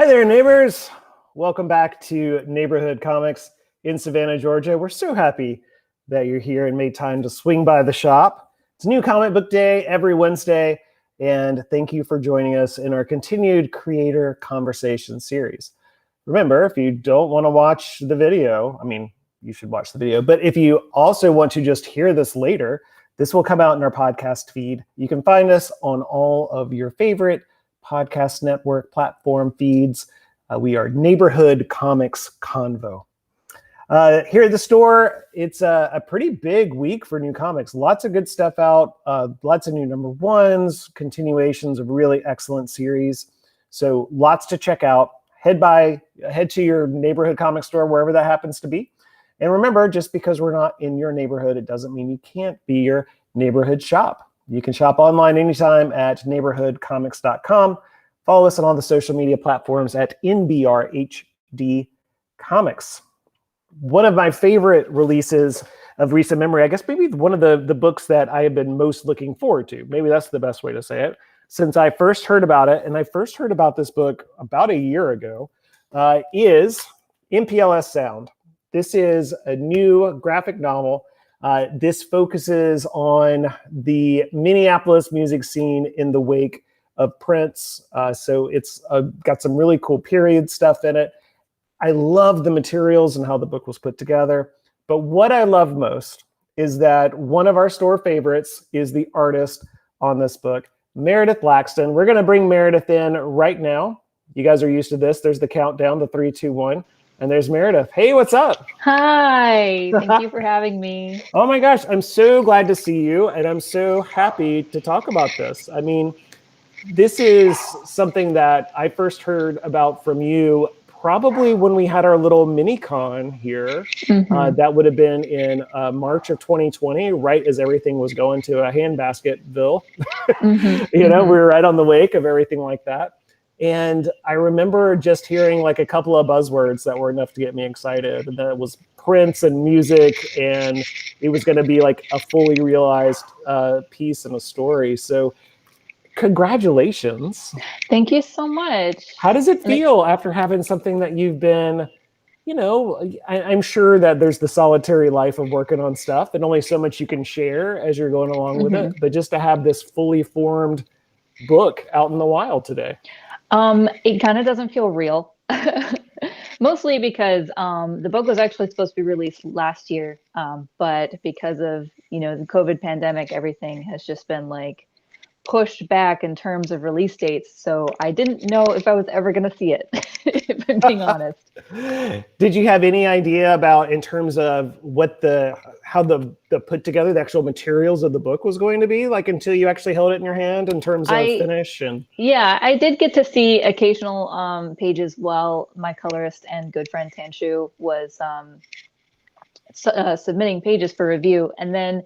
Hi there, neighbors. Welcome back to Neighborhood Comics in Savannah, Georgia. We're so happy that you're here and made time to swing by the shop. It's a new comic book day every Wednesday, and thank you for joining us in our continued creator conversation series. Remember, if you don't want to watch the video, you should watch the video, but if you also want to just hear this later, this will come out in our podcast feed. You can find us on all of your favorite podcast network platform feeds. We are Neighborhood Comics Convo. Here at the store, it's a pretty big week for new comics. Lots of good stuff out, lots of new number ones, continuations of really excellent series. So lots to check out. Head to your neighborhood comic store, wherever that happens to be. And remember, just because we're not in your neighborhood, it doesn't mean you can't be your neighborhood shop. You can shop online anytime at neighborhoodcomics.com. Follow us on all the social media platforms at NBRHD Comics. One of my favorite releases of recent memory, I guess maybe one of the books that I have been most looking forward to, maybe that's the best way to say it, since I first heard about it, and I first heard about this book about a year ago, is MPLS Sound. This is a new graphic novel. This focuses on the Minneapolis music scene in the wake of Prince. So it's got some really cool period stuff in it. I love the materials and how the book was put together. But what I love most is that one of our store favorites is the artist on this book, Meredith Laxton. We're going to bring Meredith in right now. You guys are used to this. There's the countdown, the 3, 2, 1. And there's Meredith. Hey, what's up? Hi, thank you for having me. Oh my gosh, I'm so glad to see you, and I'm so happy to talk about this. I mean, this is something that I first heard about from you probably when we had our little mini-con here. That would have been in March of 2020, right as everything was going to a handbasketville. We were right on the wake of everything like that. And I remember just hearing like a couple of buzzwords that were enough to get me excited. And that was Prince and music, and it was going to be like a fully realized piece and a story. So congratulations. Thank you so much. How does it feel after having something that you've been, I'm sure that there's the solitary life of working on stuff and only so much you can share as you're going along with it. But just to have this fully formed book out in the wild today. It kind of doesn't feel real, mostly because the book was actually supposed to be released last year. But because of, the COVID pandemic, everything has just been like pushed back in terms of release dates. So I didn't know if I was ever going to see it, if I'm being honest. Did you have any idea about in terms of how the put together, the actual materials of the book was going to be like until you actually held it in your hand in terms of finish? And yeah, I did get to see occasional pages while my colorist and good friend Tanshu was submitting pages for review. And then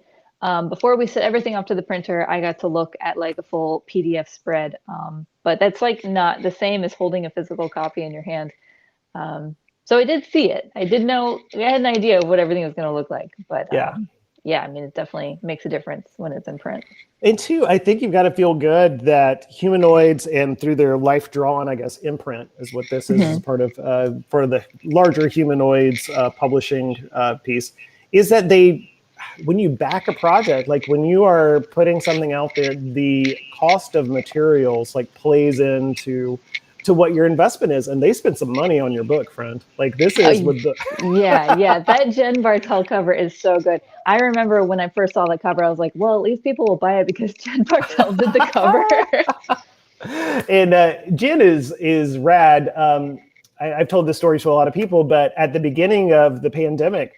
before we set everything up to the printer, I got to look at like a full PDF spread. But that's like not the same as holding a physical copy in your hand. So I did see it. I did know, I had an idea of what everything was going to look like. But it definitely makes a difference when it's in print. And two, I think you've got to feel good that Humanoids and through their Life Drawn, I guess, imprint is what this is as part of for the larger Humanoids publishing piece, is that when you back a project, like when you are putting something out there, the cost of materials like plays into what your investment is, and they spent some money on your book, friend. Like this is with the yeah, that Jen Bartel cover is so good. I remember when I first saw the cover, I was like, well, at least people will buy it because Jen Bartel did the cover. And Jen is rad. I've told this story to a lot of people, but at the beginning of the pandemic,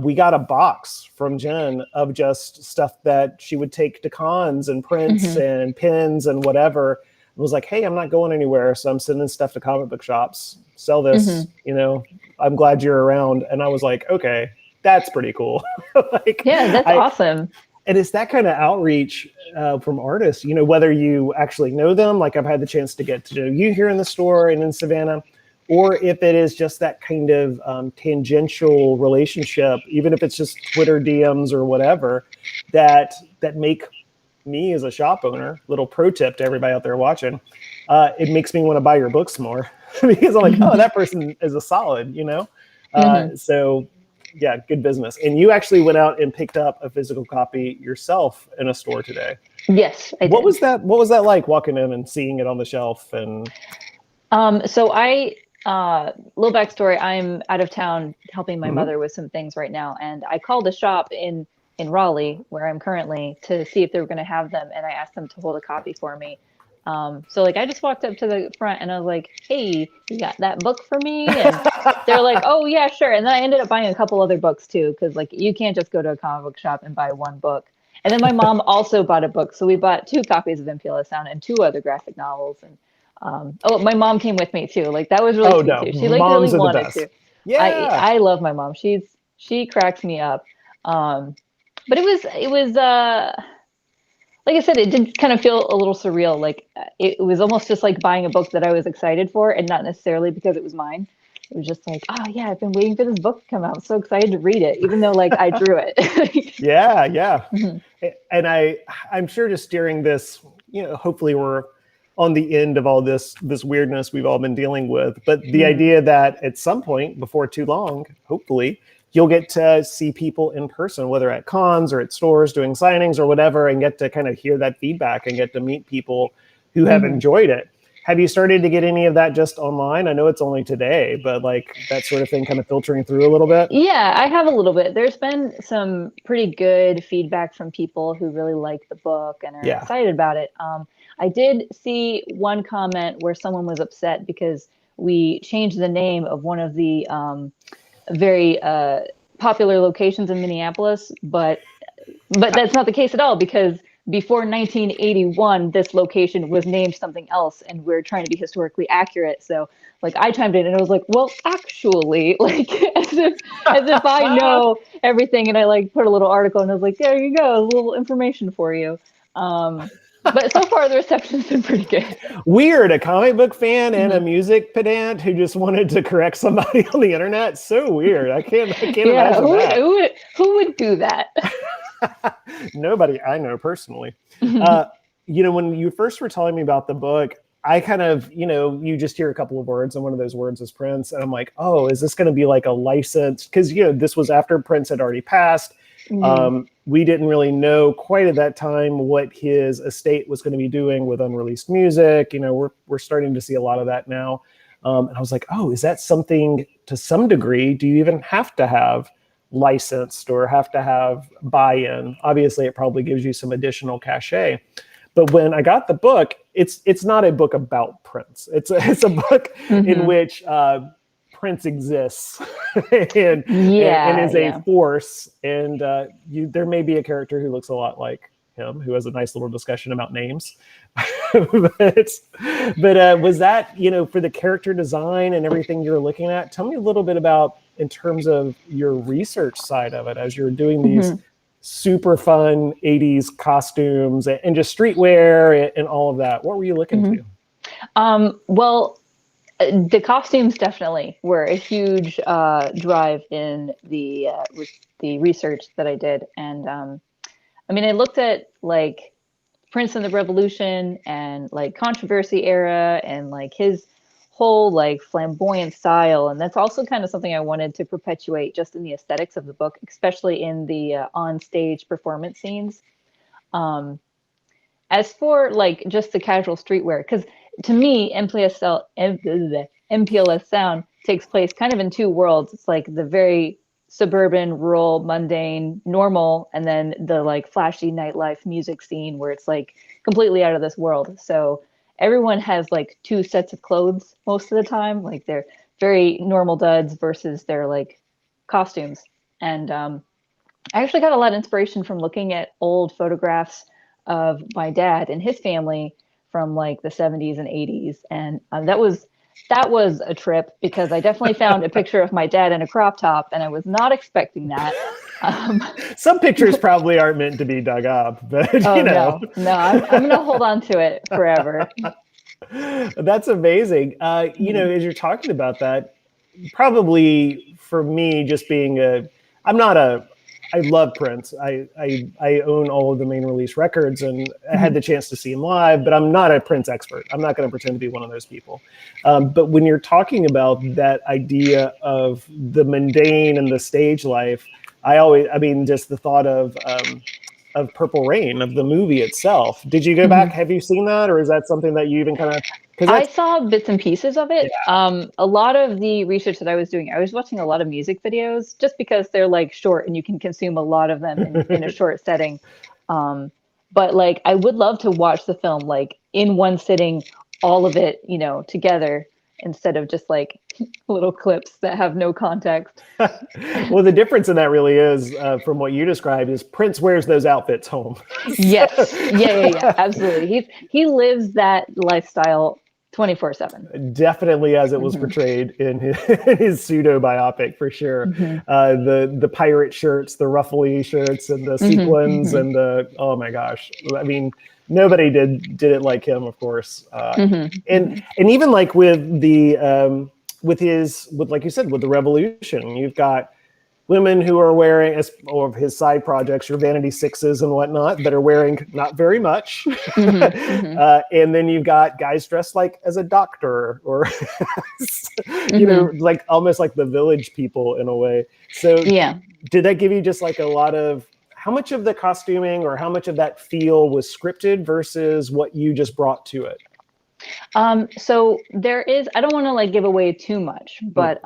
we got a box from Jen of just stuff that she would take to cons and prints and pins and whatever. It was like, hey, I'm not going anywhere, so I'm sending stuff to comic book shops. Sell this, I'm glad you're around. And I was like, okay, that's pretty cool. That's awesome. And it's that kind of outreach from artists, whether you actually know them, like I've had the chance to get to know you here in the store and in Savannah, or if it is just that kind of tangential relationship, even if it's just Twitter DMs or whatever, that make me as a shop owner, little pro tip to everybody out there watching, it makes me want to buy your books more because I'm like, oh, that person is a solid, you know? So yeah, good business. And you actually went out and picked up a physical copy yourself in a store today. Yes, I did. What was that like, walking in and seeing it on the shelf? And so little backstory, I'm out of town helping my mother with some things right now. And I called a shop in Raleigh, where I'm currently, to see if they were going to have them. And I asked them to hold a copy for me. So like I just walked up to the front and I was like, hey, you got that book for me? And they're like, oh yeah, sure. And then I ended up buying a couple other books too, because like you can't just go to a comic book shop and buy one book. And then my mom also bought a book. So we bought 2 copies of MPLS Sound and 2 other graphic novels. And my mom came with me too. Like that was really sweet too. She like Moms really are the wanted best. to. Yeah. I love my mom. She cracks me up. But it was like I said, it did kind of feel a little surreal. Like it was almost just like buying a book that I was excited for, and not necessarily because it was mine. It was just like, oh yeah, I've been waiting for this book to come out. I'm so excited to read it, even though like I drew it. Yeah. And I'm sure just during this, hopefully we're on the end of all this weirdness we've all been dealing with. But the idea that at some point before too long, hopefully, you'll get to see people in person, whether at cons or at stores doing signings or whatever, and get to kind of hear that feedback and get to meet people who have enjoyed it. Have you started to get any of that just online? I know it's only today, but like that sort of thing kind of filtering through a little bit? Yeah, I have a little bit. There's been some pretty good feedback from people who really like the book and are excited about it. I did see one comment where someone was upset because we changed the name of one of the very popular locations in Minneapolis, but that's not the case at all, because before 1981, this location was named something else, and we're trying to be historically accurate. So, like, I chimed in and I was like, "Well, actually," like as if I know everything, and I like put a little article, and I was like, "There you go, a little information for you." But so far, the reception's been pretty good. Weird, a comic book fan and a music pedant who just wanted to correct somebody on the internet. So weird. I can't imagine that. Who would do that? Nobody I know personally. When you first were telling me about the book, I kind of, you just hear a couple of words, and one of those words is Prince. And I'm like, oh, is this going to be like a license? Because, this was after Prince had already passed. We didn't really know quite at that time what his estate was going to be doing with unreleased music. We're starting to see a lot of that now. And I was like, oh, is that something to some degree? Do you even have to have licensed or have to have buy-in? Obviously, it probably gives you some additional cachet. But when I got the book, it's not a book about Prince. It's a book in which Prince exists and is a force. And there may be a character who looks a lot like him, who has a nice little discussion about names. but was that, for the character design and everything you're looking at? Tell me a little bit about, in terms of your research side of it, as you're doing these super fun 80s costumes and just streetwear and all of that. What were you looking to? Well, the costumes definitely were a huge drive in the research that I did. And I looked at like Prince and the Revolution and like controversy era and like his whole like flamboyant style. And that's also kind of something I wanted to perpetuate just in the aesthetics of the book, especially in the on-stage performance scenes. As for like just the casual streetwear, because to me, MPLS Sound takes place kind of in 2 worlds. It's like the very suburban, rural, mundane, normal, and then the like flashy nightlife music scene where it's like completely out of this world. So everyone has like 2 sets of clothes most of the time. Like they're very normal duds versus their like costumes. And I actually got a lot of inspiration from looking at old photographs of my dad and his family from like the 70s and 80s. And that was a trip, because I definitely found a picture of my dad in a crop top, and I was not expecting that. Some pictures probably aren't meant to be dug up, but no, I'm going to hold on to it forever. That's amazing. As you're talking about that, probably for me, just being I'm not a I love Prince. I own all of the main release records, and I had the chance to see him live, but I'm not a Prince expert. I'm not going to pretend to be one of those people. But when you're talking about that idea of the mundane and the stage life, I mean, just the thought of Purple Rain, of the movie itself. Did you go back? Have you seen that, or is that something that you even kind of? I saw bits and pieces of it. Yeah. A lot of the research that I was doing, I was watching a lot of music videos just because they're like short and you can consume a lot of them in a short setting. But like, I would love to watch the film like in one sitting, all of it, you know, together instead of just like little clips that have no context. Well, the difference in that really is, from what you described, is Prince wears those outfits home. Yes. Yeah. Absolutely. He lives that lifestyle 24/7. Definitely, as it was portrayed in his pseudo biopic, for sure. The pirate shirts, the ruffly shirts, and the sequins, and the, oh my gosh, I mean, nobody did it like him, of course. And even like with the with like you said, with the Revolution, you've got women who are wearing, or his side projects, your Vanity Sixes and whatnot, that are wearing not very much. And then you've got guys dressed like as a doctor, or you know, like almost like the village people in a way. So yeah, did that give you just like a lot of, how much of the costuming or how much of that feel was scripted versus what you just brought to it? So there is, I don't want to like give away too much, but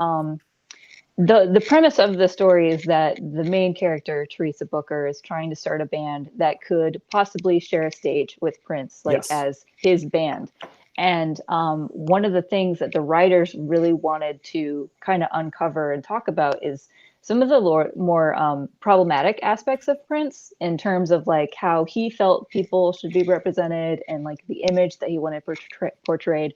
the premise of the story is that the main character, Teresa Booker, is trying to start a band that could possibly share a stage with Prince, like as his band. And one of the things that the writers really wanted to kind of uncover and talk about is some of the more problematic aspects of Prince, in terms of like how he felt people should be represented and like the image that he wanted portrayed.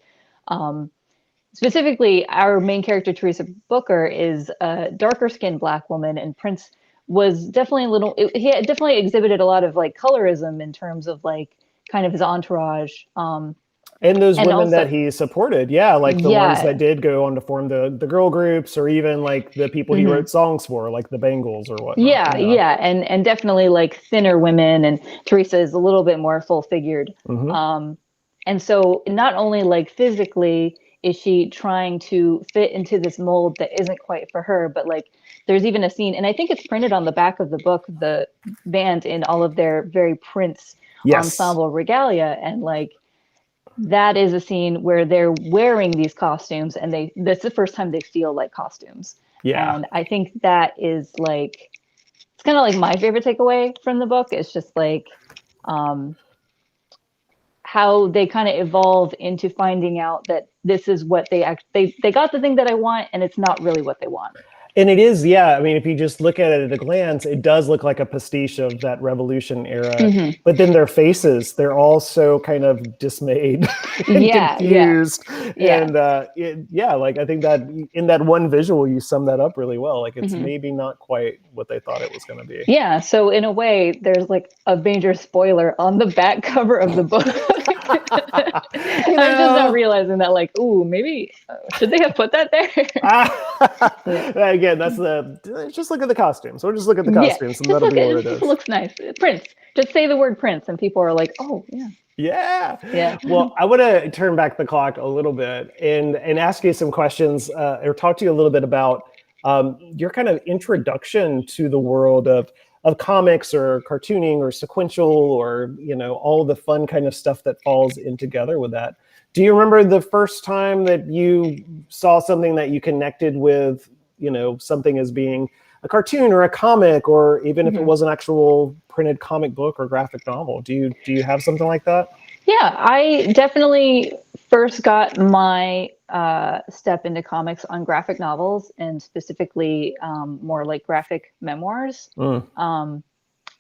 Specifically, our main character, Teresa Booker, is a darker skinned Black woman, and Prince was definitely he had definitely exhibited a lot of like colorism in terms of like kind of his entourage. And those women also, that he supported, like the ones that did go on to form the girl groups, or even like the people he wrote songs for, like the Bangles or whatnot. And definitely like thinner women, and Teresa is a little bit more full figured. And so not only like physically is she trying to fit into this mold that isn't quite for her, but like there's even a scene, and I think it's printed on the back of the book, the band in all of their very Prince ensemble regalia, and like that is a scene where they're wearing these costumes, and that's the first time they feel like costumes. And I think that is like, it's kind of like my favorite takeaway from the book. It's just like how they kind of evolve into finding out that this is what they got the thing that I want, and it's not really what they want. And it is, I mean, if you just look at it at a glance, it does look like a pastiche of that Revolution era. But then their faces, they're all so kind of dismayed and confused. And like I think that in that one visual, you sum that up really well. Like it's maybe not quite what they thought it was going to be. Yeah. So in a way, there's like a major spoiler on the back cover of the book. And I'm just not realizing that, like, ooh, maybe should they have put that there? Again, that's just look at the costumes. Or just look at the costumes, and that'll be what it is. It looks nice. Prince. Just say the word Prince, and people are like, oh, yeah. Yeah. Well, I want to turn back the clock a little bit and ask you some questions, or talk to you a little bit about your kind of introduction to the world of comics or cartooning or sequential, or, you know, all the fun kind of stuff that falls in together with that. Do you remember the first time that you saw something that you connected with, you know, something as being a cartoon or a comic, or even if it was an actual printed comic book or graphic novel? Do you have something like that? Yeah, I definitely first got my step into comics on graphic novels, and specifically more like graphic memoirs. When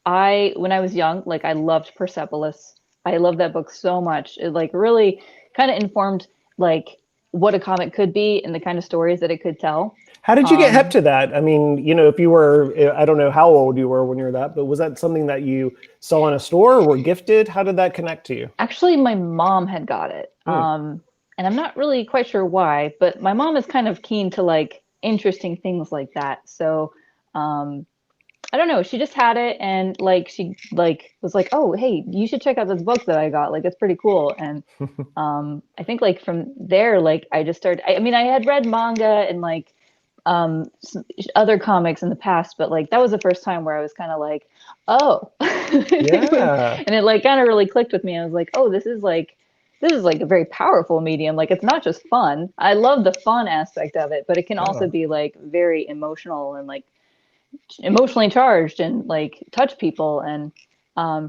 I was young, like I loved Persepolis. I loved that book so much. It like really kind of informed like what a comic could be and the kind of stories that it could tell. How did you get hip to that? I mean, you know, if you were, I don't know how old you were when you were that, but was that something that you saw in a store or were gifted? How did that connect to you? Actually, my mom had got it. And I'm not really quite sure why, but my mom is kind of keen to like interesting things like that. So I I don't know. She just had it, and like she like was like, "Oh, hey, you should check out this book that I got. Like, it's pretty cool." And I think like from there, like I just started. I mean, I had read manga and like other comics in the past, but like that was the first time where I was kind of like, "Oh," Yeah. and it like kind of really clicked with me. I was like, "Oh, this is like a very powerful medium. Like, it's not just fun. I love the fun aspect of it, but it can also Yeah. be like very emotional and like emotionally charged and like touch people." And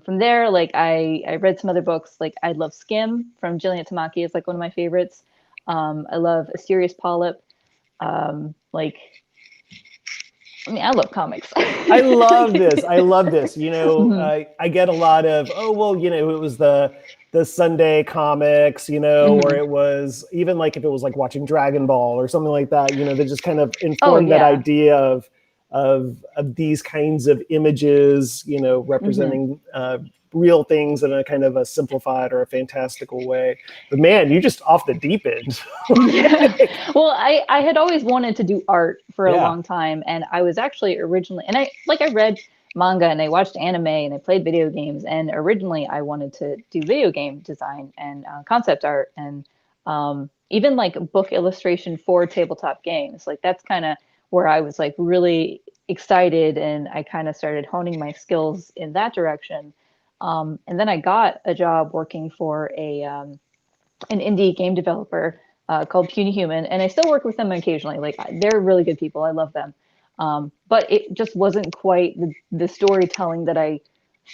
from there, like I read some other books. Like I love Skim from Jillian Tamaki. It's like one of my favorites. I love A Serious Polyp. Like, I mean, I love comics. I love this. I love this. You know, Mhm. I get a lot of, oh, well, you know, it was the Sunday comics, you know, or Mhm. it was even like if it was like watching Dragon Ball or something like that, you know, they just kind of Oh informed that yeah. idea of these kinds of images, you know, Hmm. representing real things in a kind of a simplified or a fantastical way. But man, you just off the deep end. Yeah. Like, Well, I had always wanted to do art for a yeah. long time, and I was actually originally, and I read manga and I watched anime and I played video games, and originally I wanted to do video game design and concept art and even like book illustration for tabletop games. Like that's kind of where I was like really excited, and I kind of started honing my skills in that direction. And then I got a job working for a an indie game developer called Puny Human, and I still work with them occasionally. Like they're really good people. I love them, but it just wasn't quite the storytelling that I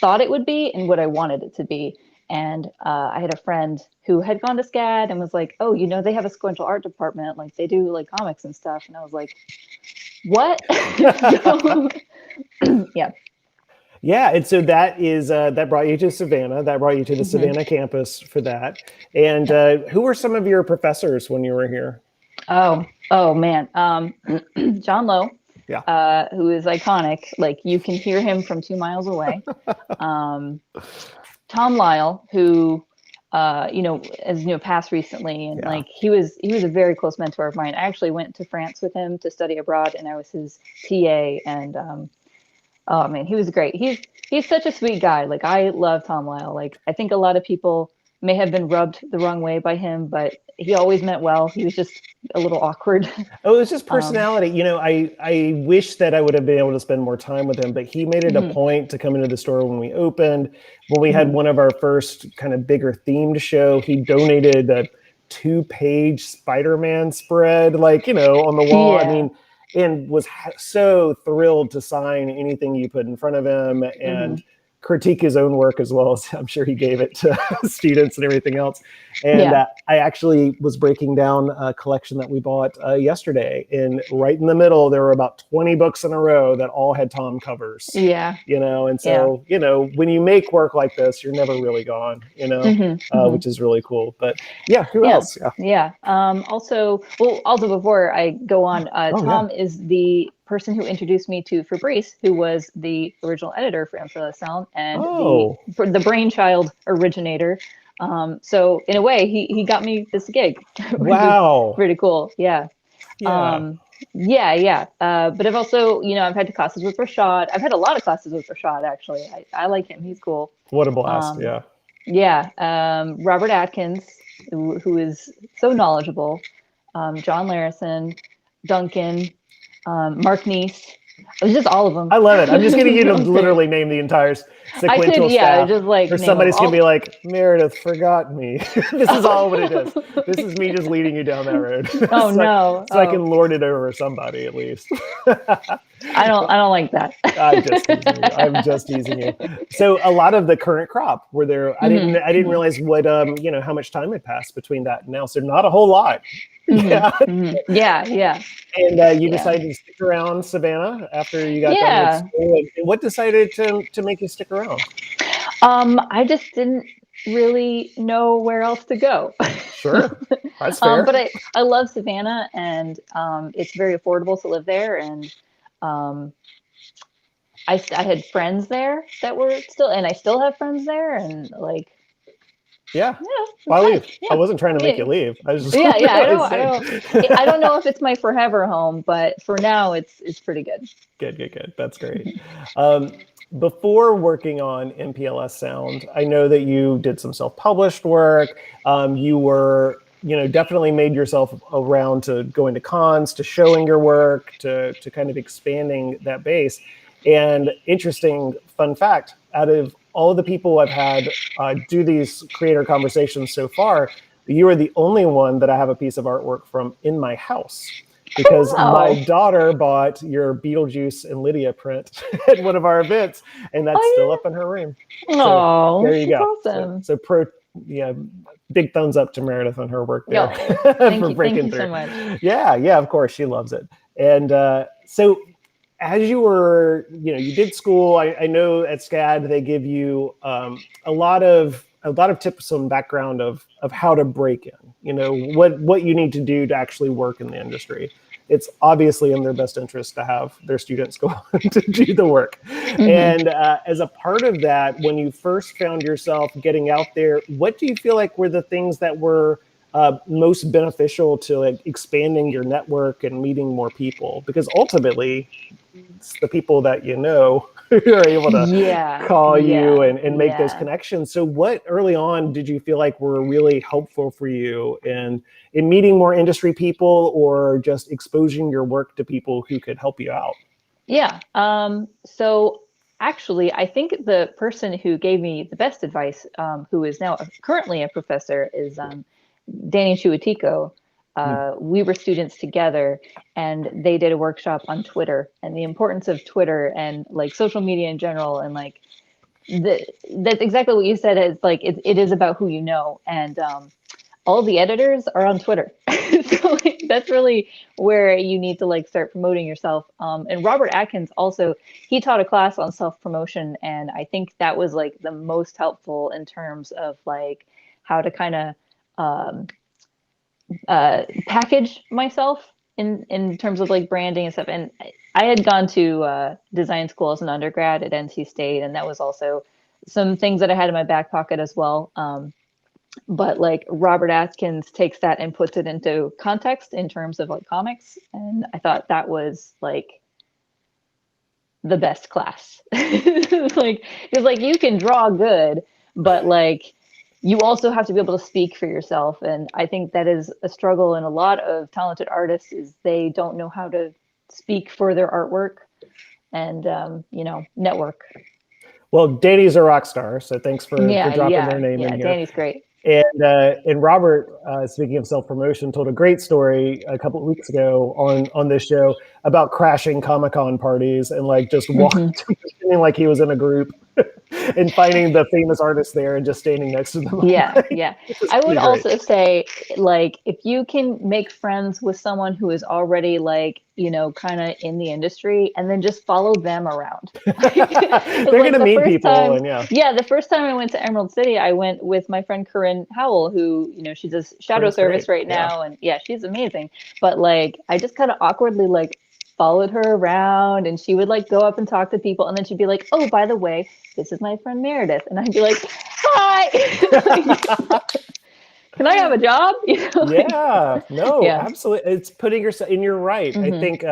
thought it would be and what I wanted it to be. And I had a friend who had gone to SCAD and was like, "Oh, you know, they have a sequential art department. Like they do like comics and stuff." And I was like, "What?" So, yeah. Yeah, and so that is that brought you to Savannah. That brought you to the Hmm. Savannah campus for that. And Yeah. who were some of your professors when you were here? Oh man. John Lowe, Yeah. who is iconic. Like you can hear him from 2 miles away. Um, Tom Lyle, who has passed recently, and Yeah. like he was a very close mentor of mine. I actually went to France with him to study abroad, and I was his TA. And oh man, he was great. He's such a sweet guy. Like I love Tom Lyle. Like I think a lot of people may have been rubbed the wrong way by him, but he always meant well. He was just a little awkward. Oh, it's just um, personality. You know, I wish that I would have been able to spend more time with him, but he made it a mhm, point to come into the store when we opened. When we had mhm. one of our first kind of bigger themed show, he donated a 2-page Spider-Man spread, like, you know, on the wall. I Yeah. mean, and was so thrilled to sign anything you put in front of him Hmm. and critique his own work as well as I'm sure he gave it to students and everything else. And Yeah. I actually was breaking down a collection that we bought yesterday, and right in the middle there were about 20 books in a row that all had Tom covers. Yeah. You know, and Yeah. so you know when you make work like this, you're never really gone. You know, Hmm. Hmm. which is really cool. But yeah, who Yeah. else? Yeah. Yeah. Also, well, also before I go on, Oh yeah. Tom is the person who introduced me to Fabrice, who was the original editor for MPLS Sound and Oh the brainchild originator. So in a way, he got me this gig, which is wow. pretty cool. Yeah. Yeah. Um, yeah, yeah. But I've also, I've had classes with Rashad. I've had a lot of classes with Rashad, actually. I like him. He's cool. What a blast. Um, Yeah. yeah. Robert Atkins, who is so knowledgeable. John Larison, Duncan, Mark Neese. It was just all of them. I love it. I'm just getting you to I'm kidding. literally name the entire I could, sequential yeah, staff, just like or name them somebody's gonna all. be like, Meredith forgot me. This is all what it is. Oh. This is me just leading you down that road, Oh so, no. so I Oh, can lord it over somebody at least. I don't like that. I'm just teasing you. I'm just teasing you. So a lot of the current crop were there. Hmm. I didn't realize what how much time had passed between that and now. So not a whole lot. Hmm. Yeah. Hmm. Yeah, yeah, And you yeah, decided to stick around Savannah after you got done with yeah. school. And what decided to make you stick around? I just didn't really know where else to go. Sure, that's fair. But I love Savannah, and it's very affordable to live there. And um, I had friends there that were still, and I still have friends there. And like, Yeah. Yeah, Why it's leave? nice. I Yeah. wasn't trying to make you leave. I was just Yeah, yeah. I was saying. I don't know if it's my forever home, but for now, it's pretty good. Good. That's great. Um, Before working on MPLS Sound, I know that you did some self-published work. You were, definitely made yourself around to going to cons, to showing your work, to kind of expanding that base. And interesting fun fact, out of all of the people I've had do these creator conversations so far, you are the only one that I have a piece of artwork from in my house. Because my Wow. daughter bought your Beetlejuice and Lydia print at one of our events, and that's still up in her room. So Oh, there you that's go. awesome. Yeah, big thumbs up to Meredith on her work there Yo, for thank breaking you so through. much. Yeah, of course, she loves it. And so as you were, you did school. I know at SCAD they give you a lot of tips and background of how to break in. What you need to do to actually work in the industry. It's obviously in their best interest to have their students go on to do the work. And as a part of that, when you first found yourself getting out there, what do you feel like were the things that were most beneficial to like expanding your network and meeting more people? Because ultimately, it's the people that who are able to call you and make those connections. So what early on did you feel like were really helpful for you in meeting more industry people or just exposing your work to people who could help you out? Yeah. So actually, I think the person who gave me the best advice, who is now currently a professor, is Danny Chuatico. We were students together, and they did a workshop on Twitter and the importance of Twitter and like social media in general, and like that's exactly what you said. Is like it is about who you know, and all the editors are on Twitter. So like, that's really where you need to like start promoting yourself. And Robert Atkins also, he taught a class on self-promotion, and I think that was like the most helpful in terms of like how to kind of package myself in terms of like branding and stuff. And I had gone to design school as an undergrad at NC State, and that was also some things that I had in my back pocket as well. But like Robert Atkins takes that and puts it into context in terms of like comics, and I thought that was like the best class. Like it's like you can draw good, but like you also have to be able to speak for yourself, and I think that is a struggle in a lot of talented artists is they don't know how to speak for their artwork and network. Well, Danny's a rock star, so thanks for dropping their name in Yeah, here. Danny's great. And Robert, speaking of self-promotion, told a great story a couple of weeks ago on this show about crashing Comic-Con parties and like just walking, feeling like he was in a group and finding the famous artist there and just standing next to them. Yeah. I would great. also say, like, if you can make friends with someone who is already like, kind of in the industry, and then just follow them around. They're Like gonna the meet first people, time, and the first time I went to Emerald City, I went with my friend Corinne Howell, who, she does shadow Corinne's service great. right now, and yeah, she's amazing. But like, I just kind of awkwardly like followed her around, and she would like go up and talk to people, and then she'd be like, "Oh, by the way, this is my friend Meredith," and I'd be like, "Hi." Can I have a job? Absolutely. It's putting yourself, and you're right. I think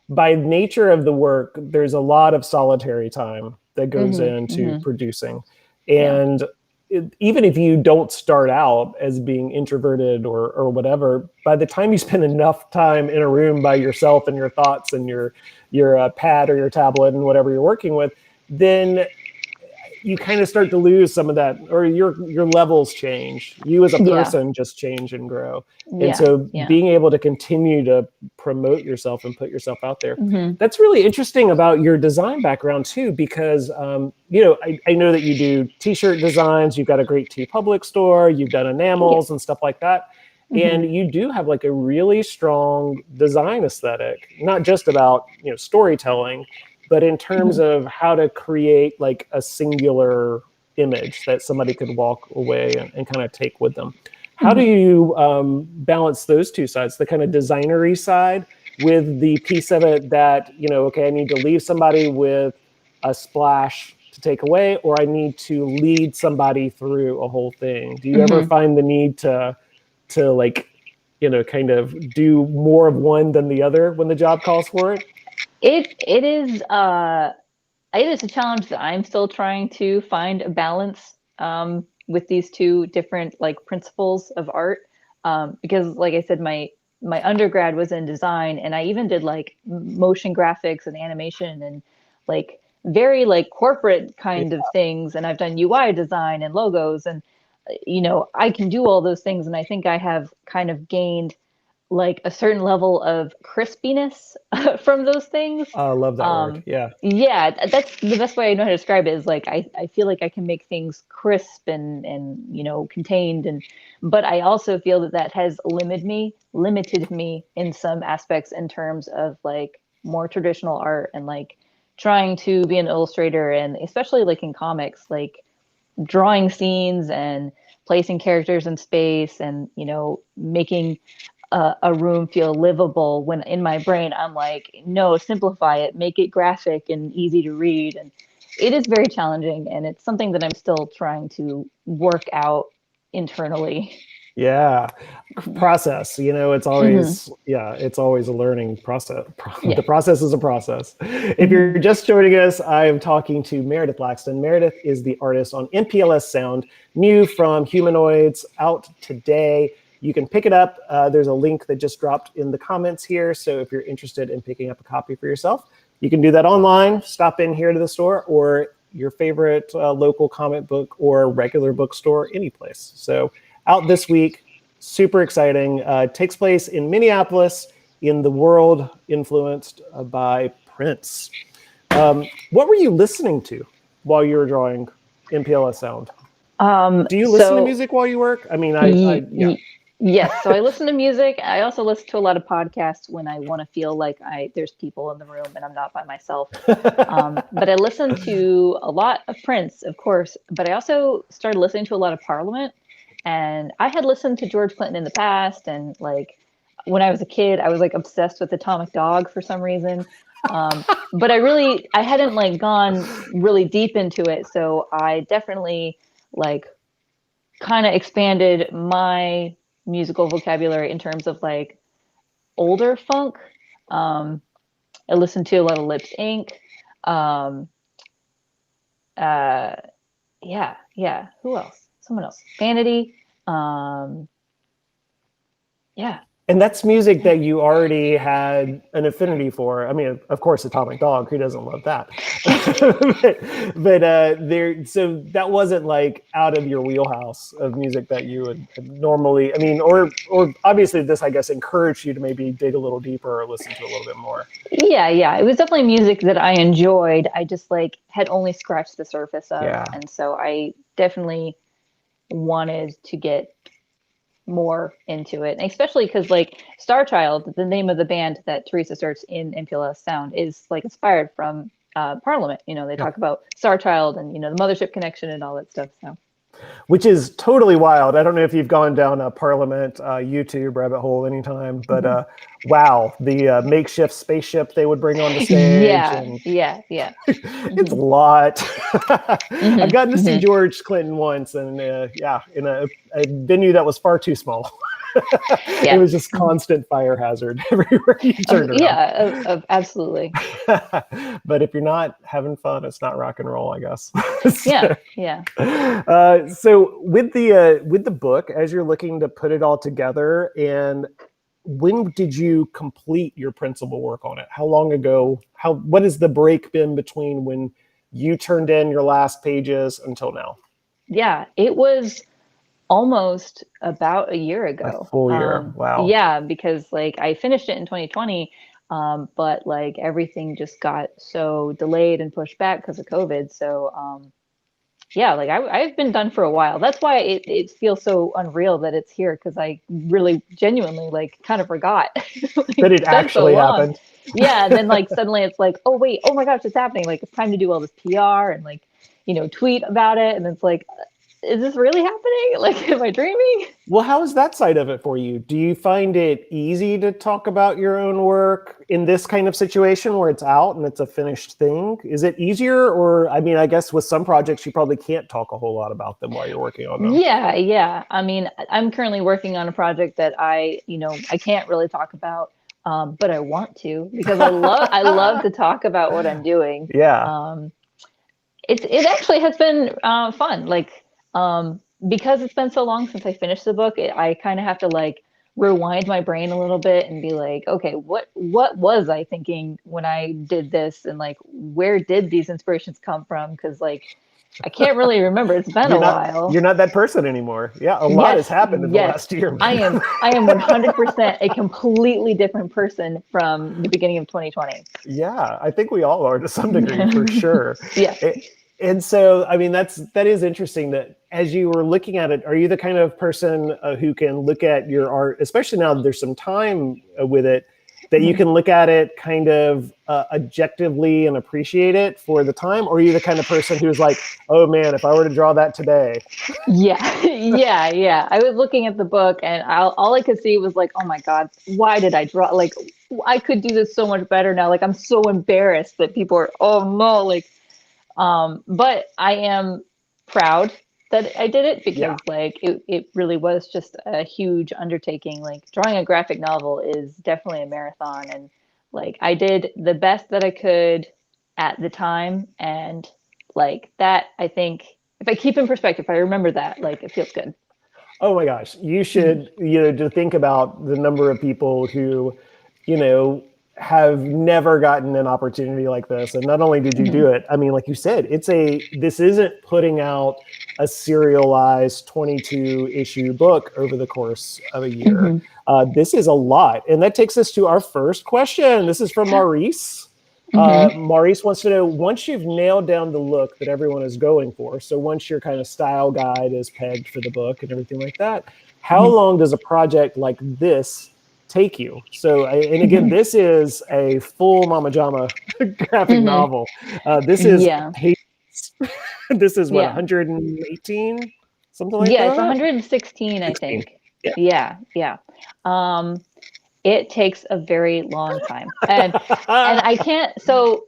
by nature of the work, there's a lot of solitary time that goes into producing. And even if you don't start out as being introverted or whatever, by the time you spend enough time in a room by yourself and your thoughts and your pad or your tablet and whatever you're working with, then you kind of start to lose some of that, or your levels change. You as a person just change and grow. And so being able to continue to promote yourself and put yourself out there, that's really interesting about your design background too, because, I know that you do t-shirt designs, you've got a great TeePublic store, you've done enamels and stuff like that. And you do have like a really strong design aesthetic, not just about, storytelling, but in terms of how to create like a singular image that somebody could walk away and kind of take with them. How do you balance those two sides, the kind of designery side with the piece of it that, okay, I need to leave somebody with a splash to take away, or I need to lead somebody through a whole thing. Do you Mm-hmm. ever find the need to like, kind of do more of one than the other when the job calls for it? It is a challenge that I'm still trying to find a balance with these two different like principles of art. Because like I said, my undergrad was in design, and I even did like motion graphics and animation and like very like corporate kind of things. And I've done UI design and logos, and I can do all those things. And I think I have kind of gained like a certain level of crispiness from those things. I love that word. Yeah. Yeah, that's the best way I know how to describe it, is like I feel like I can make things crisp and contained, but I also feel that has limited me in some aspects in terms of like more traditional art and like trying to be an illustrator, and especially like in comics, like drawing scenes and placing characters in space and making a room feel livable, when in my brain I'm like, no, simplify it, make it graphic and easy to read. And it is very challenging, and it's something that I'm still trying to work out internally. Yeah. Process, it's always, it's always a learning process. Yeah. The process is a process. If Mm-hmm. you're just joining us, I'm talking to Meredith Laxton. Meredith is the artist on MPLS Sound, new from Humanoids, out today. You can pick it up. There's a link that just dropped in the comments here. So if you're interested in picking up a copy for yourself, you can do that online, stop in here to the store, or your favorite local comic book or regular bookstore, any place. So out this week, super exciting. Takes place in Minneapolis, in the world influenced by Prince. What were you listening to while you were drawing MPLS Sound? Do you listen to music while you work? I mean, yeah. Yes. So I listen to music. I also listen to a lot of podcasts when I want to feel like there's people in the room and I'm not by myself. But I listen to a lot of Prince, of course, but I also started listening to a lot of Parliament. And I had listened to George Clinton in the past, and like when I was a kid, I was like obsessed with Atomic Dog for some reason. But I hadn't like gone really deep into it. So I definitely like kind of expanded my musical vocabulary in terms of like older funk. I listened to a lot of Lips Inc. Yeah. Who else? Someone else. Vanity. Yeah. And that's music that you already had an affinity for. I mean, of course, Atomic Dog, who doesn't love that? but so that wasn't like out of your wheelhouse of music that you would normally, I mean, or obviously this, I guess, encouraged you to maybe dig a little deeper or listen to a little bit more. Yeah. It was definitely music that I enjoyed. I just like had only scratched the surface of. Yeah. And so I definitely wanted to get more into it, and especially because like Star Child, the name of the band that Teresa starts in MPLS Sound, is like inspired from Parliament. They talk about Star Child and the mothership connection and all that stuff. So, which is totally wild. I don't know if you've gone down a Parliament YouTube rabbit hole anytime, but wow, the makeshift spaceship they would bring on the stage. Yeah. It's a lot. I've gotten to see George Clinton once, and in a venue that was far too small. It was just constant fire hazard everywhere you turned around. Yeah, absolutely. But if you're not having fun, it's not rock and roll, I guess. Yeah. So with the book, as you're looking to put it all together, and when did you complete your principal work on it? How long ago? What has the break been between when you turned in your last pages until now? Yeah, it was almost about a year ago. A full year. Wow. Yeah, because like I finished it in 2020, but like everything just got so delayed and pushed back because of COVID. So like I've been done for a while. That's why it feels so unreal that it's here, because I really genuinely like kind of forgot like, that it actually happened. Yeah, and then like suddenly it's like, oh wait, oh my gosh, it's happening. Like it's time to do all this PR and like tweet about it, and it's like is this really happening? Like, am I dreaming? Well, how is that side of it for you? Do you find it easy to talk about your own work in this kind of situation where it's out and it's a finished thing? Is it easier? Or, I mean, I guess with some projects, you probably can't talk a whole lot about them while you're working on them. Yeah. I mean, I'm currently working on a project that I can't really talk about, but I want to, because I love to talk about what I'm doing. Yeah. It actually has been fun. Like, because it's been so long since I finished the book, I kind of have to like rewind my brain a little bit and be like, okay, what was I thinking when I did this, and like, where did these inspirations come from? Because like, I can't really remember. It's been a while. You're not that person anymore. Yeah, a lot has happened in the last year. I am 100% a completely different person from the beginning of 2020. Yeah, I think we all are to some degree, for sure. Yeah. And so, I mean, that is interesting that as you were looking at it, are you the kind of person who can look at your art, especially now that there's some time with it, that you can look at it kind of objectively and appreciate it for the time? Or are you the kind of person who's like, oh man, if I were to draw that today? Yeah. I was looking at the book and all I could see was like, oh my God, why did I draw? Like, I could do this so much better now. Like, I'm so embarrassed that people are, oh no, like, but I am proud that I did it, because like it really was just a huge undertaking. Like, drawing a graphic novel is definitely a marathon, and like, I did the best that I could at the time, and like, that, I think, if I keep in perspective, if I remember that, like, it feels good. Oh my gosh, you should, to think about the number of people who, have never gotten an opportunity like this. And not only did you do it, I mean, like you said, this isn't putting out a serialized 22 issue book over the course of a year. This is a lot. And that takes us to our first question. This is from Maurice. Maurice wants to know, once you've nailed down the look that everyone is going for, so once your kind of style guide is pegged for the book and everything like that, how long does a project like this take you? So, and again, this is a full Mama Jama graphic novel. This is pages. This is what, 118, something like that? Yeah, it's 116, I think. Yeah. It takes a very long time, and I can't. So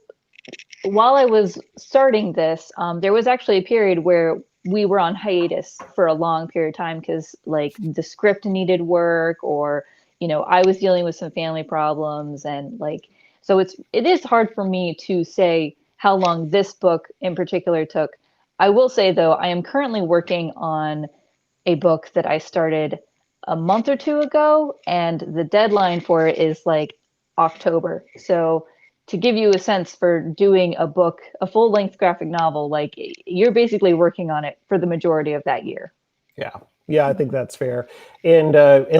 while I was starting this, there was actually a period where we were on hiatus for a long period of time, because like the script needed work, or I was dealing with some family problems, and like, so it is hard for me to say how long this book in particular took. I will say though, I am currently working on a book that I started a month or two ago, and the deadline for it is like October. So to give you a sense for doing a book, a full length graphic novel, like, you're basically working on it for the majority of that year. Yeah, I think that's fair. And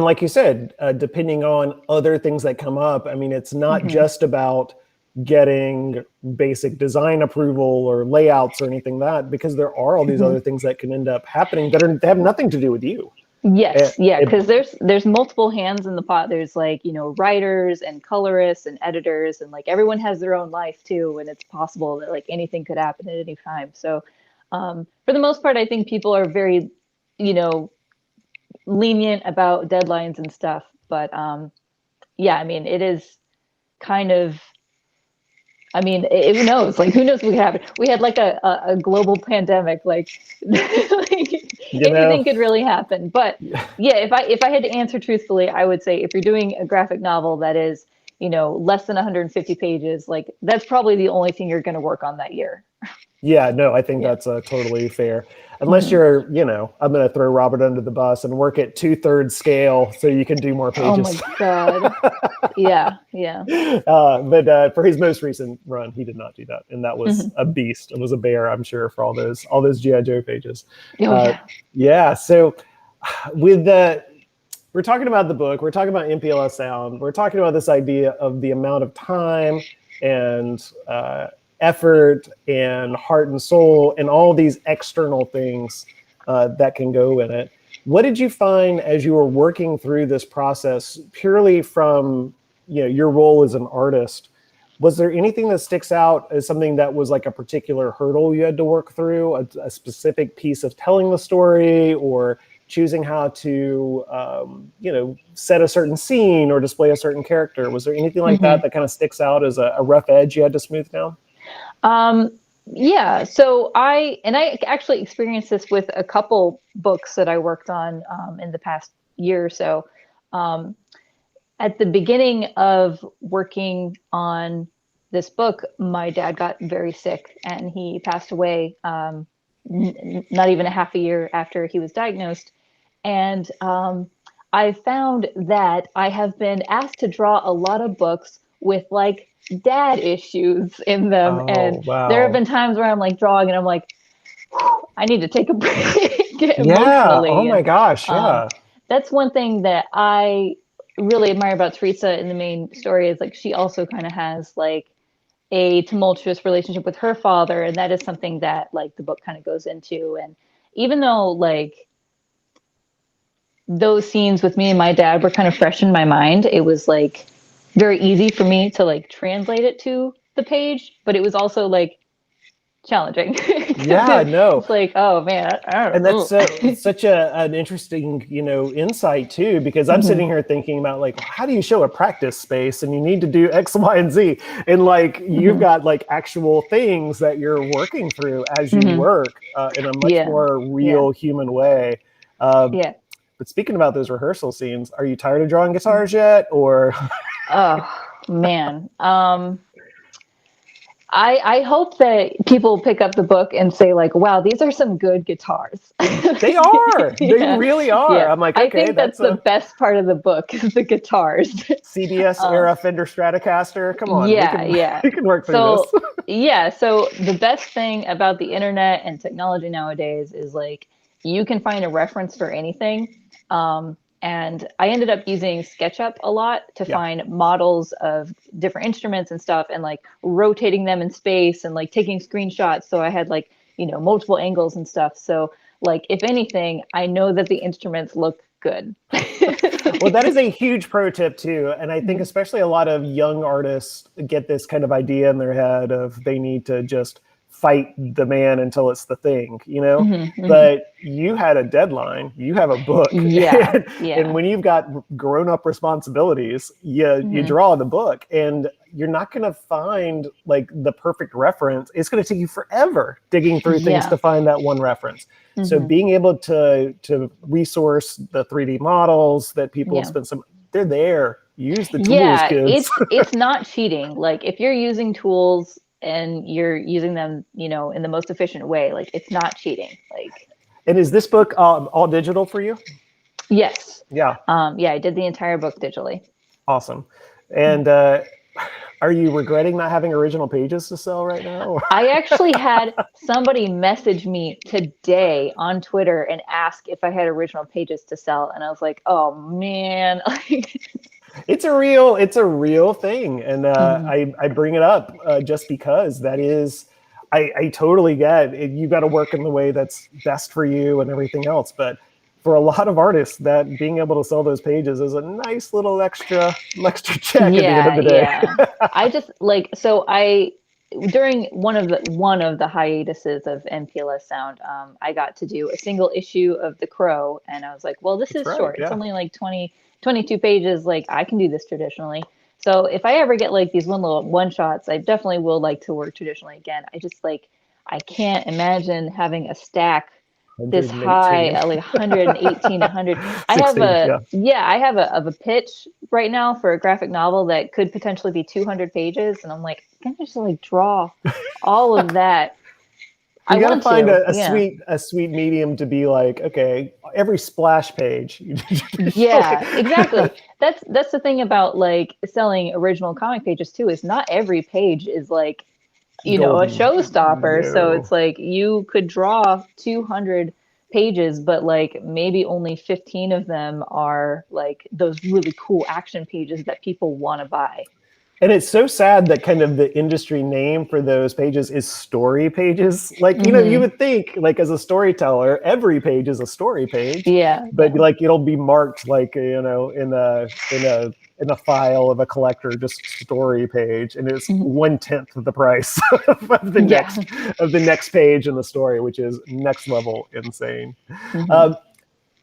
like you said, depending on other things that come up, I mean, it's not just about getting basic design approval or layouts or anything because there are all these other things that can end up happening that have nothing to do with you. Yes, because there's multiple hands in the pot. There's like, writers and colorists and editors, and like, everyone has their own life too, and it's possible that like anything could happen at any time. So for the most part, I think people are very, lenient about deadlines and stuff. But yeah, I mean, it is kind of, I mean, who knows? Like, who knows what could happen? We had like a global pandemic, like, anything could really happen. But yeah, if I had to answer truthfully, I would say if you're doing a graphic novel that is, less than 150 pages, like, that's probably the only thing you're going to work on that year. Yeah, no, I think that's totally fair. Unless you're, I'm going to throw Robert under the bus and work at 2/3 scale so you can do more pages. Oh my God. Yeah. But for his most recent run, he did not do that. And that was a beast. It was a bear, I'm sure, for all those G.I. Joe pages. Yeah. So we're talking about the book. We're talking about MPLS Sound. We're talking about this idea of the amount of time and effort and heart and soul and all these external things that can go in it. What did you find as you were working through this process, purely from your role as an artist? Was there anything that sticks out as something that was like a particular hurdle you had to work through, a specific piece of telling the story, or choosing how to, set a certain scene or display a certain character? Was there anything like that kind of sticks out as a rough edge you had to smooth down? Yeah. So I actually experienced this with a couple books that I worked on in the past year or so. At the beginning of working on this book, my dad got very sick and he passed away not even a half a year after he was diagnosed. And I found that I have been asked to draw a lot of books with like dad issues in them. And Oh, there have wow. been times where I'm like drawing and I'm like, I need to take a break Yeah. Oh emotionally. my And gosh. um, Yeah. that's one thing that I really admire about Teresa in the main story is like she also kind of has like a tumultuous relationship with her father. And that is something that like the book kind of goes into. And even though like those scenes with me and my dad were kind of fresh in my mind, it was like very easy for me to like translate it to the page, but it was also like challenging because Yeah. No. it's like, oh man, I And don't that's know. such an interesting, insight too, because I'm Mhm. sitting here thinking about like, how do you show a practice space and you need to do X, Y, and Z, and like you've Mhm. got like actual things that you're working through as you Mhm. work in a much Yeah. more Yeah. real human way. Uh, Yeah. but speaking about those rehearsal scenes, are you tired of drawing guitars yet, or? Oh man. I hope that people pick up the book and say like, wow, these are some good guitars. They are, they Yeah. really are. Yeah. I'm like, I okay, think that's that's the a best part of the book is the guitars. CBS um, era Fender Stratocaster. Come on, we yeah, can yeah. we can work through this. So yeah, so the best thing about the internet and technology nowadays is like you can find a reference for anything. And I ended up using SketchUp a lot to Yeah. find models of different instruments and stuff and like rotating them in space and like taking screenshots. So I had like, multiple angles and stuff. So like if anything, I know that the instruments look good. Well, that is a huge pro tip too. And I think Mhm. especially a lot of young artists get this kind of idea in their head of they need to just fight the man until it's the thing, Mhm, mhm. But you had a deadline, you have a book. Yeah, And yeah. when you've got grown up responsibilities, you Mhm. draw the book and you're not going to find like the perfect reference. It's going to take you forever digging through things Yeah. to find that one reference. So Mhm. being able to resource the 3D models that people have Yeah. spent they're there. Use the tools, Yeah, kids. it's not cheating. Like if you're using tools and you're using them, in the most efficient way, like it's not cheating. Like And is this book all digital for you? yes. Yeah, Yeah, I did the entire book digitally. awesome. And are you regretting not having original pages to sell right now? I actually had somebody message me today on Twitter and ask if I had original pages to sell, and I was like, "Oh man." It's a real thing, and Mhm. I bring it up just because that is. I totally get it. You've got to work in the way that's best for you and everything else. But for a lot of artists, that being able to sell those pages is a nice little extra check at the end of Yeah, the day. yeah. I just like so I during one of the hiatuses of MPLS Sound, I got to do a single issue of The Crow, and I was like, well, this That's is right. short. It's Yeah. only like 22 pages. Like I can do this traditionally. So if I ever get like these one shots, I definitely will like to work traditionally again. I just like I can't imagine having a stack this high 118. at like 118, 100. I have 16. a Yeah. yeah, I have a pitch right now for a graphic novel that could potentially be 200 pages, and I'm like, can I just like draw all of that? I You got to want find to, a yeah, sweet medium to be like, okay, every splash page. yeah, exactly. That's the thing about like selling original comic pages too, is not every page is like a Golden. showstopper. So No. it's like you could draw 200 pages, but like maybe only 15 of them are like those really cool action pages that people want to buy. And it's so sad that kind of the industry name for those pages is story pages. Like, you Hmm. would think like as a storyteller, every page is a story page, Yeah, but yeah. like it'll be marked like, in a in a file of a collector just story page, and it's 1/10 of the price of the next page in the story, which is next level insane.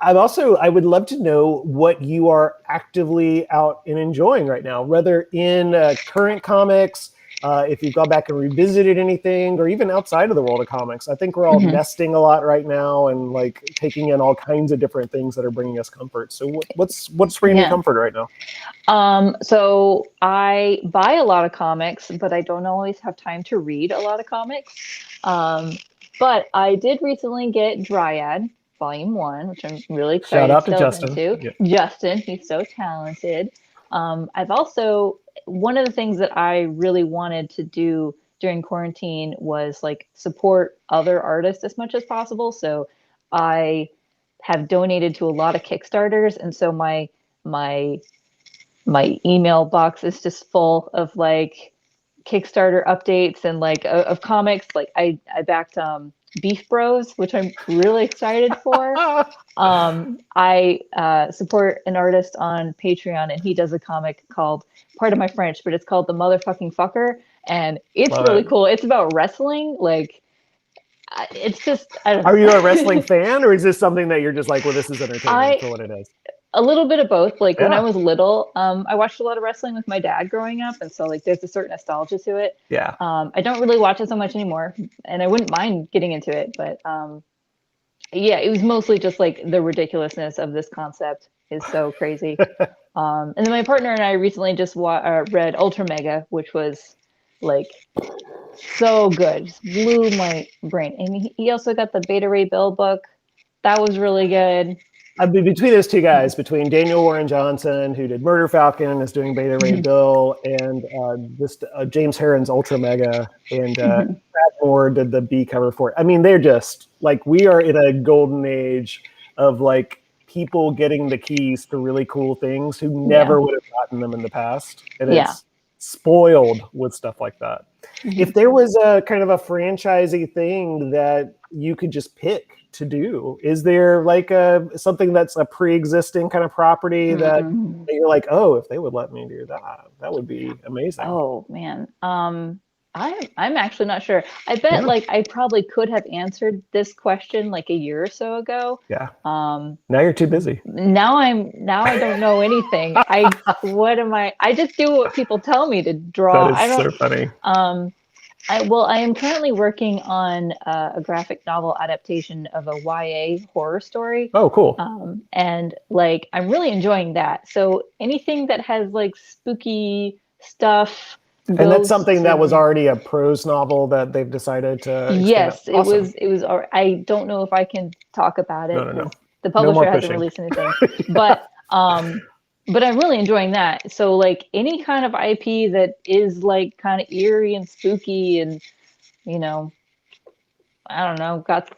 I would love to know what you are actively out and enjoying right now, whether in current comics, if you've gone back and revisited anything, or even outside of the world of comics. I think we're all nesting a lot right now and like taking in all kinds of different things that are bringing us comfort. So what's bringing you comfort right now? So I buy a lot of comics, but I don't always have time to read a lot of comics. But I did recently get Dryad Volume 1, which I'm really excited Shout out to delve Justin. into. Yeah. Justin, he's so talented. I've also, one of the things that I really wanted to do during quarantine was like support other artists as much as possible. So I have donated to a lot of Kickstarters, and so my email box is just full of like Kickstarter updates and like of comics. Like I backed Beef Bros, which I'm really excited for. I support an artist on Patreon, and he does a comic called, pardon my French, but it's called The Motherfucking Fucker, and it's really cool. It's about wrestling. Like, it's just, I don't know. Are you a wrestling fan, or is this something that you're just like, well, this is entertainment for what it is? A little bit of both. Like when I was little, I watched a lot of wrestling with my dad growing up, and so like there's a certain nostalgia to it. Yeah. I don't really watch it so much anymore, and I wouldn't mind getting into it, but yeah, it was mostly just like the ridiculousness of this concept is so crazy. And then my partner and I recently just read Ultra Mega, which was like so good, just blew my brain. And he also got the Beta Ray Bill book. That was really good. Between those two guys, between Daniel Warren Johnson, who did Murder Falcon, is doing Beta Ray Bill, and James Herron's Ultra Mega, and Brad Moore did the B cover for it. I mean, they're just like, we are in a golden age of like people getting the keys to really cool things who never would have gotten them in the past, and it's spoiled with stuff like that. If there was a kind of a franchisey thing that you could just pick to do, is there like something that's a pre-existing kind of property that you're like, oh, if they would let me do that, that would be amazing? Oh man, I'm actually not sure. I bet like I probably could have answered this question like a year or so ago. Yeah. Now you're too busy. Now I don't know anything. I just do what people tell me to draw. That is so funny. I am currently working on a graphic novel adaptation of a YA horror story. Oh, cool. And like, I'm really enjoying that. So anything that has like spooky stuff. And that's something that was already a prose novel that they've decided to. Yes, awesome. It was. I don't know if I can talk about it. No. The publisher hasn't released anything, but I'm really enjoying that. So like any kind of IP that is like kind of eerie and spooky, and you know, I don't know, got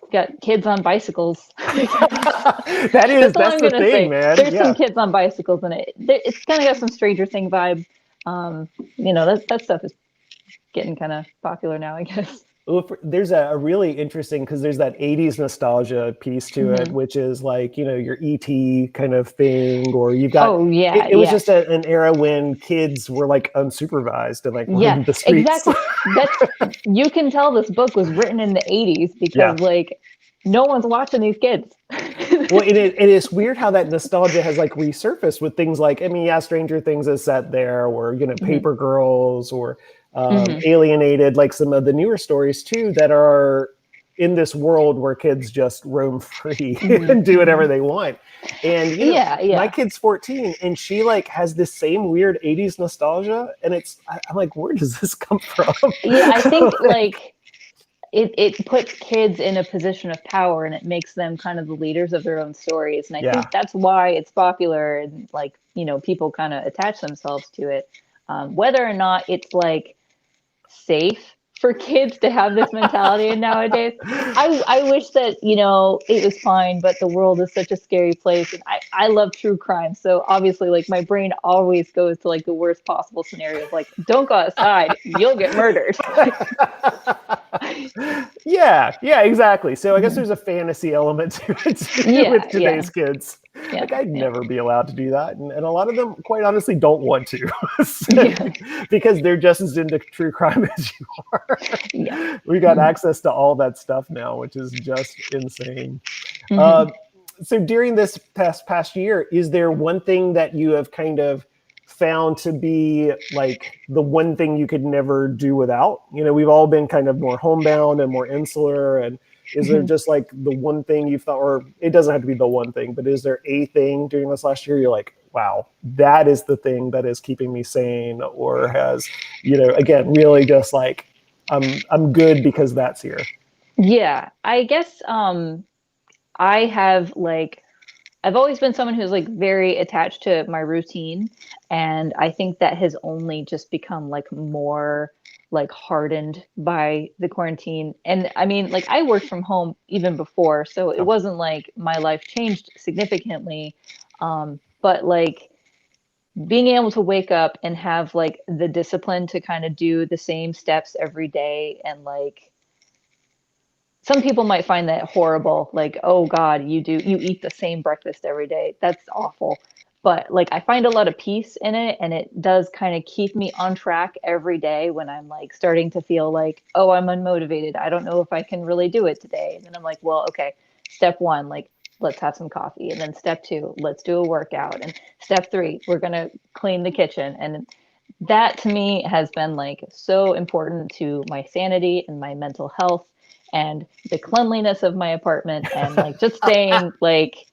kids on bicycles. that's the thing, man. There's some kids on bicycles in it. It's kind of got some Stranger Thing vibe. You know, that stuff is getting kind of popular now, I guess. Well, there's a really interesting, because there's that 80s nostalgia piece to it, which is like, you know, your E.T. kind of thing, or you've got, it was just an era when kids were like unsupervised and like in the streets. Exactly. You can tell this book was written in the 80s because like no one's watching these kids. Well, it is weird how that nostalgia has like resurfaced with things like, I mean, Stranger Things is set there, or, you know, Paper Girls, or Alienated, like some of the newer stories too that are in this world where kids just roam free and do whatever they want. And you know, my kid's 14, and she like has this same weird 80s nostalgia, and I'm like, where does this come from? Yeah, I think like it puts kids in a position of power, and it makes them kind of the leaders of their own stories. And I think that's why it's popular, and like, you know, people kind of attach themselves to it. Whether or not it's like safe for kids to have this mentality nowadays, I wish that, you know, it was fine, but the world is such a scary place, and I love true crime, so obviously like my brain always goes to like the worst possible scenarios, like don't go outside, you'll get murdered. Yeah, exactly. So I guess there's a fantasy element to it too with today's kids. Yeah. Like I'd never be allowed to do that, and a lot of them, quite honestly, don't want to, Yeah. because they're just as into true crime as you are. Yeah. We got access to all that stuff now, which is just insane. Mhm. So during this past year, is there one thing that you have kind of found to be like the one thing you could never do without? You know, we've all been kind of more homebound and more insular. And is there Mhm. just like the one thing you thought, or it doesn't have to be the one thing, but is there a thing during this last year you're like, wow, that is the thing that is keeping me sane, or has, you know, again, really just like, I'm good because that's here. Yeah, I guess I have like I've always been someone who's like very attached to my routine, and I think that has only just become like more like hardened by the quarantine. And I mean, like I worked from home even before, so it Oh, wasn't like my life changed significantly. But like being able to wake up and have like the discipline to kind of do the same steps every day, and like some people might find that horrible, like, oh God, you eat the same breakfast every day. That's awful. But like I find a lot of peace in it, and it does kind of keep me on track every day when I'm like starting to feel like, oh, I'm unmotivated. I don't know if I can really do it today. And then I'm like, well, okay, step one, like let's have some coffee. And then step two, let's do a workout. And step three, we're gonna clean the kitchen. And that to me has been like so important to my sanity and my mental health and the cleanliness of my apartment, and like just staying like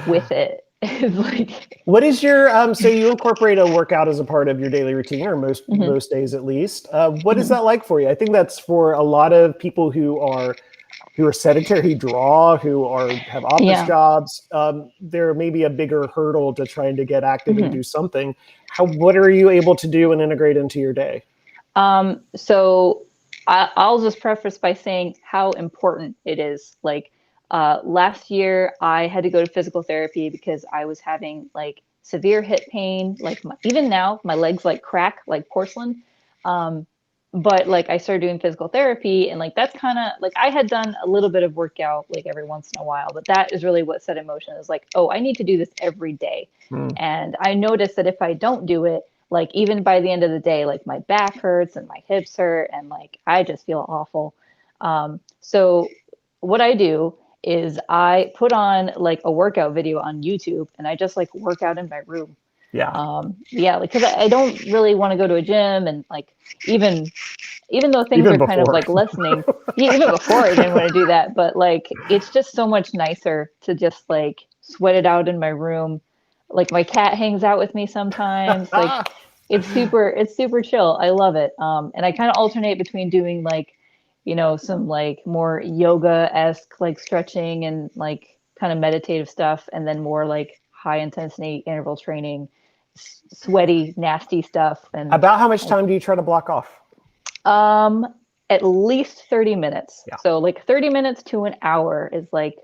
with it is like what is your so you incorporate a workout as a part of your daily routine, or mhm, most days at least. What is mhm. that like for you? I think that's for a lot of people who are sedentary, who draw, who are have office Yeah. jobs. There may be a bigger hurdle to trying to get active and Mhm. do something. What are you able to do and integrate into your day? So I'll just preface by saying how important it is. Like last year, I had to go to physical therapy because I was having like severe hip pain. Like even now, my legs like crack like porcelain. Um, but like I started doing physical therapy, and like that's kind of like I had done a little bit of workout like every once in a while, but that is really what set in motion. Is like, oh, I need to do this every day. Hmm. And I noticed that if I don't do it, like even by the end of the day, like my back hurts and my hips hurt, and like I just feel awful. So what I do is I put on like a workout video on YouTube, and I just like work out in my room. Yeah, Yeah, like because I don't really want to go to a gym, and like even even though things even are kind of before. like lessening, yeah, even before I didn't want to do that, but like it's just so much nicer to just like sweat it out in my room. Like my cat hangs out with me sometimes. Like it's super chill. I love it. And I kind of alternate between doing like, you know, some like more yoga-esque like stretching and like kind of meditative stuff, and then more like high intensity interval training, sweaty, nasty stuff. And About how much like time do you try to block off? um, at least 30 minutes. Yeah. So like 30 minutes to an hour is like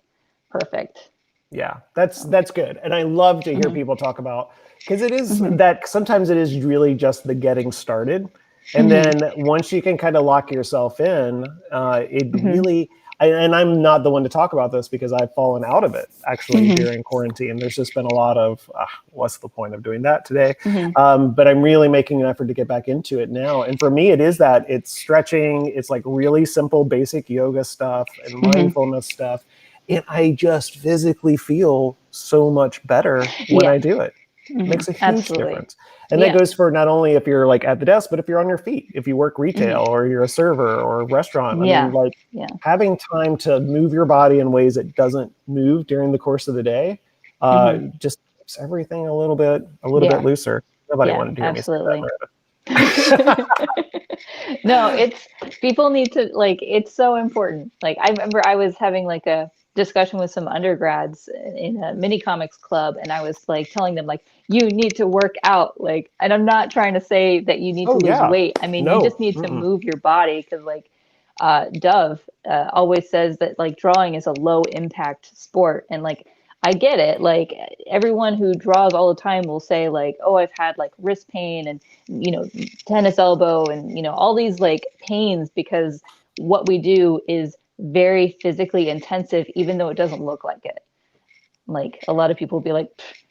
perfect. Yeah, that's good. And I love to hear Mhm, people talk about, because it is mhm, that sometimes it is really just the getting started. And mhm, then once you can kind of lock yourself in, it mhm, really, and I'm not the one to talk about this because I've fallen out of it actually mhm, during quarantine. There's just been a lot of, what's the point of doing that today? mhm, But I'm really making an effort to get back into it now. And for me, it is that it's stretching, it's like really simple, basic yoga stuff and mhm. mindfulness stuff, and I just physically feel so much better when Yeah, I do it. mhm, Makes a huge absolutely. difference. And that Yeah. goes for not only if you're like at the desk, but if you're on your feet, if you work retail Mhm. or you're a server or a restaurant. I mean, Yeah. like Yeah. having time to move your body in ways it doesn't move during the course of the day, Mhm. just keeps everything a little bit Yeah. looser. Nobody Yeah, wanted to hear me say absolutely. that, No, it's people need to like it's so important. Like I remember I was having like a discussion with some undergrads in a mini comics club, and I was like telling them like you need to work out, like, and I'm not trying to say that you need to Oh lose yeah, weight. I mean, you just no, need to mm-mm. move your body, because like Dove always says that like drawing is a low impact sport, and like I get it. Like everyone who draws all the time will say like, "Oh, I've had like wrist pain and you know tennis elbow and you know all these like pains because what we do is very physically intensive, even though it doesn't look like it. Like a lot of people will be like,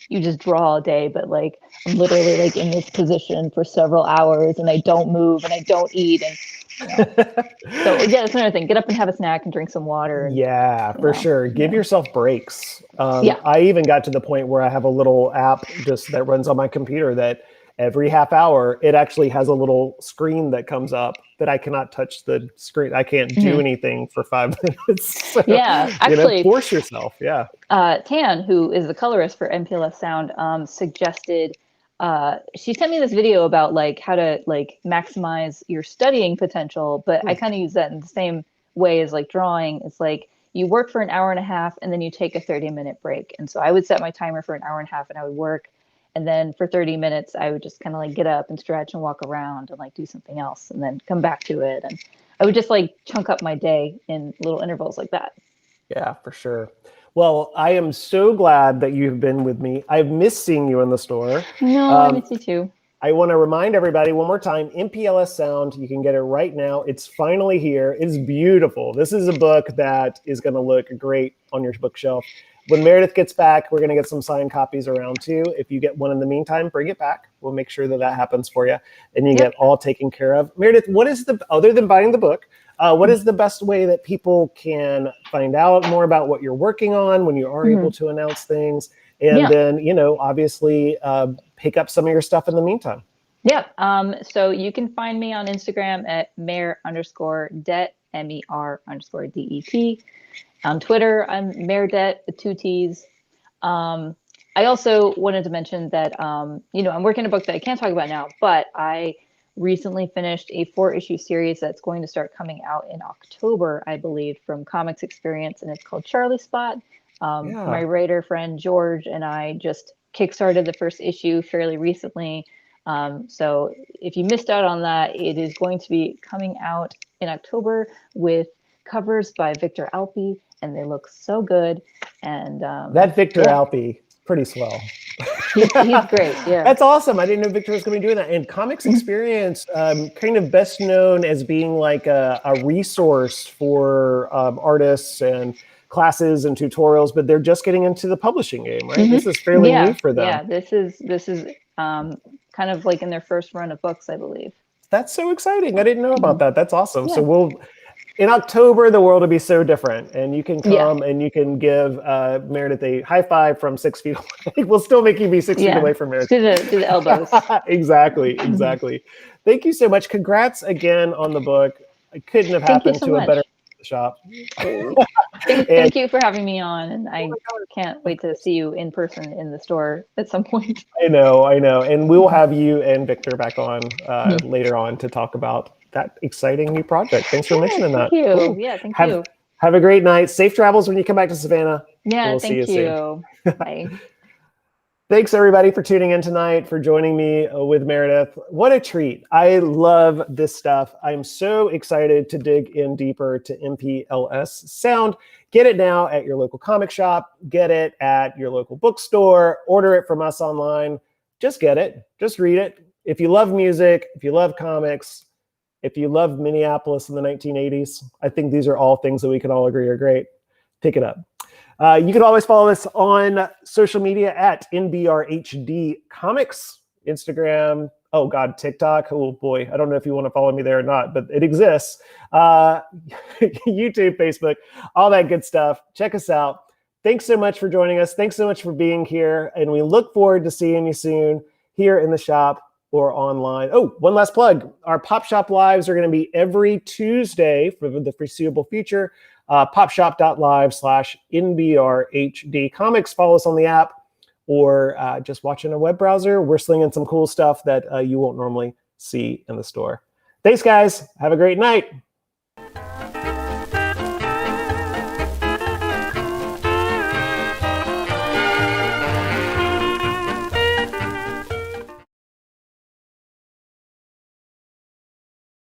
you just draw all day, but like I'm literally like in this position for several hours and I don't move and I don't eat. And so yeah, that's another thing. Get up and have a snack and drink some water. And, Yeah, for sure. Give yourself breaks. Yeah. I even got to the point where I have a little app just that runs on my computer that every half hour, it actually has a little screen that comes up that I cannot touch the screen. I can't do anything for 5 minutes. So, Yeah, actually, force yourself. Yeah. Tan, who is the colorist for MPLS Sound, suggested, she sent me this video about like how to like maximize your studying potential, but I kind of use that in the same way as like drawing. It's like you work for an hour and a half and then you take a 30-minute break. And so I would set my timer for an hour and a half and I would work. And then for 30 minutes, I would just kind of like get up and stretch and walk around and like do something else and then come back to it. And I would just like chunk up my day in little intervals like that. Yeah, for sure. Well, I am so glad that you've been with me. I've missed seeing you in the store. No, I miss you too. I want to remind everybody one more time, MPLS Sound, you can get it right now. It's finally here. It's beautiful. This is a book that is going to look great on your bookshelf. When Meredith gets back, we're going to get some signed copies around too. If you get one in the meantime, bring it back. We'll make sure that that happens for you and you get all taken care of. Meredith, what is other than buying the book, what is the best way that people can find out more about what you're working on when you are able to announce things? And then, obviously pick up some of your stuff in the meantime. Yeah. So you can find me on Instagram at mayor_det, MER_DET. On Twitter, I'm Meredith with 2 T's. I also wanted to mention that, I'm working on a book that I can't talk about now, but I recently finished a 4-issue series that's going to start coming out in October, I believe, from Comics Experience, and it's called Charlie Spot. My writer friend George and I just kickstarted the first issue fairly recently. So if you missed out on that, it is going to be coming out in October with covers by Victor Alpi, and they look so good. And that Victor Alpi, pretty swell. He's great. Yeah, that's awesome. I didn't know Victor was going to be doing that. And Comics Experience, kind of best known as being like a resource for artists and classes and tutorials, but they're just getting into the publishing game, right? This is fairly new for them. Yeah, this is kind of like in their first run of books, I believe. That's so exciting. I didn't know about that. That's awesome. So in October, the world will be so different, and you can come and you can give Meredith a high five from 6 feet away. We'll still make you be 6 feet away from Meredith. To the elbows. Exactly. Thank you so much. Congrats again on the book. It couldn't have happened to a better shop. Thank you for having me on, and I can't wait to see you in person in the store at some point. I know, and we will have you and Victor back on later on to talk about that exciting new project. Thanks for mentioning that. Thank you. Yeah, thank you. Have a great night. Safe travels when you come back to Savannah. Yeah, we'll thank you. Bye. Thanks, everybody, for tuning in tonight, for joining me with Meredith. What a treat. I love this stuff. I'm so excited to dig in deeper to MPLS Sound. Get it now at your local comic shop. Get it at your local bookstore. Order it from us online. Just get it. Just read it. If you love music, if you love comics, if you love Minneapolis in the 1980s, I think these are all things that we can all agree are great. Pick it up. You can always follow us on social media at NBRHD Comics, Instagram, TikTok. Oh boy, I don't know if you want to follow me there or not, but it exists. YouTube, Facebook, all that good stuff. Check us out. Thanks so much for joining us. Thanks so much for being here. And we look forward to seeing you soon here in the shop or online. Oh, one last plug. Our Pop Shop Lives are going to be every Tuesday for the foreseeable future. popshop.live/NBRHD Comics. Follow us on the app or just watch in a web browser. We're slinging some cool stuff that you won't normally see in the store. Thanks, guys. Have a great night.